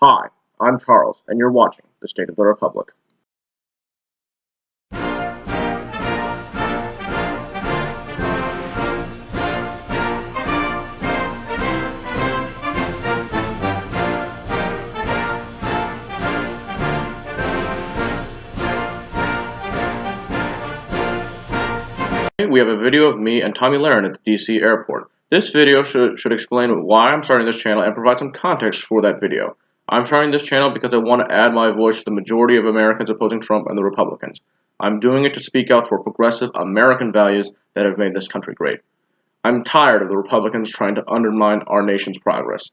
Hi, I'm Charles, and you're watching The State of the Republic. We have a video of me and Tomi Lahren at the DC airport. This video should explain why I'm starting this channel and provide some context for that video. I'm starting this channel because I want to add my voice to the majority of Americans opposing Trump and the Republicans. I'm doing it to speak out for progressive American values that have made this country great. I'm tired of the Republicans trying to undermine our nation's progress.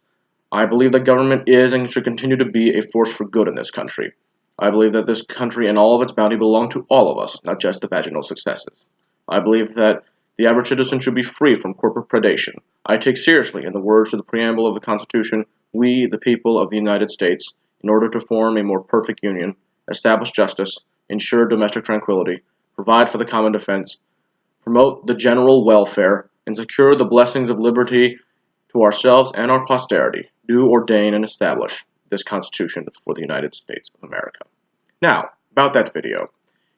I believe that government is and should continue to be a force for good in this country. I believe that this country and all of its bounty belong to all of us, not just the vaginal successes. I believe that the average citizen should be free from corporate predation. I take seriously, in the words of the preamble of the Constitution, we, the people of the United States, in order to form a more perfect union, establish justice, ensure domestic tranquility, provide for the common defense, promote the general welfare, and secure the blessings of liberty to ourselves and our posterity, do ordain and establish this Constitution for the United States of America. Now, about that video.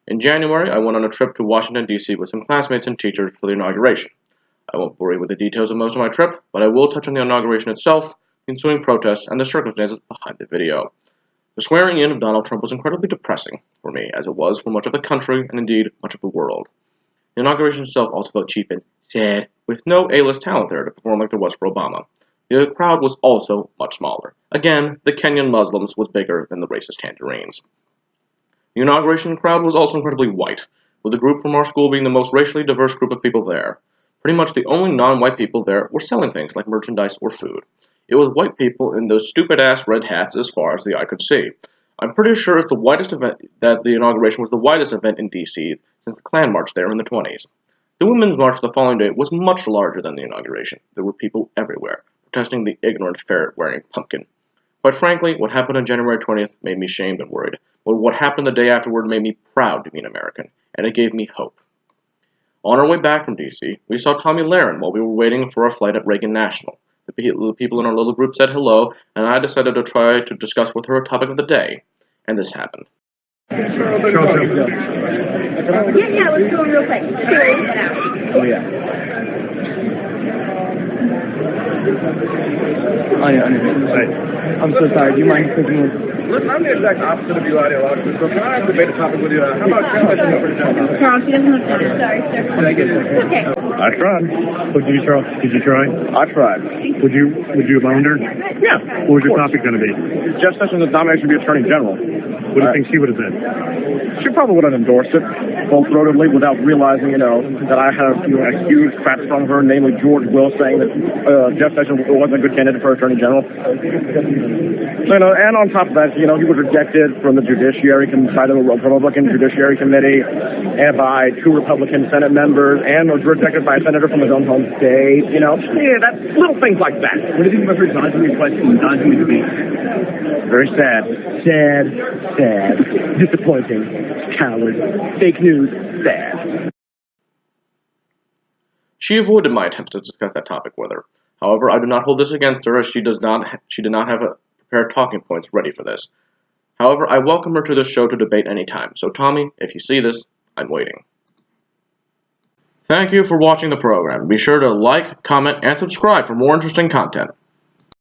In January, I went on a trip to Washington, D.C. with some classmates and teachers for the inauguration. I won't bore you with the details of most of my trip, but I will touch on the inauguration itself, the ensuing protests, and the circumstances behind the video. The swearing in of Donald Trump was incredibly depressing for me, as it was for much of the country and indeed much of the world. The inauguration itself also felt cheap and sad, with no A-list talent there to perform like there was for Obama. The crowd was also much smaller. Again, the Kenyan Muslims was bigger than the racist tangerines. The inauguration crowd was also incredibly white, with the group from our school being the most racially diverse group of people there. Pretty much the only non-white people there were selling things like merchandise or food. It was white people in those stupid-ass red hats as far as the eye could see. I'm pretty sure it's the whitest event that the inauguration was the whitest event in D.C. since the Klan March there in the 20s. The Women's March the following day was much larger than the inauguration. There were people everywhere, protesting the ignorant ferret wearing pumpkin. Quite frankly, what happened on January 20th made me shamed and worried, but what happened the day afterward made me proud to be an American, and it gave me hope. On our way back from D.C., we saw Tomi Lahren while we were waiting for our flight at Reagan National. The people in our little group said hello, and I decided to try to discuss with her a topic of the day, and this happened. Yeah, let's go real quick. Oh, yeah. I'm so sorry. Do you mind thinking of... Listen, I'm the exact opposite of you ideologically, so can I debate a topic with you? How about Charles, he doesn't have time. Sorry, sir. Can I get it? Okay. I tried. What did you try? Did you try? I tried. Would you have owned her? Yeah. What was your topic going to be? Jeff Sessions' nomination to be Attorney General. What do you think she would have said? She probably would have endorsed it full-throatedly without realizing, that I have, a huge crap from her, namely George Will, saying that Jeff Sessions wasn't a good candidate for Attorney General. So, and on top of that, he was rejected from the by the Republican Judiciary Committee and by 2 Republican Senate members, and was rejected by a senator from his own home state. That's little things like that. What do you think about her dodging the question, dodging the debate? Very sad. Sad. Disappointing. Coward. Fake news. Sad. She avoided my attempts to discuss that topic with her. However, I do not hold this against her, as she did not have prepared talking points ready for this. However, I welcome her to this show to debate anytime. So Tomi, if you see this, I'm waiting. Thank you for watching the program. Be sure to like, comment, and subscribe for more interesting content.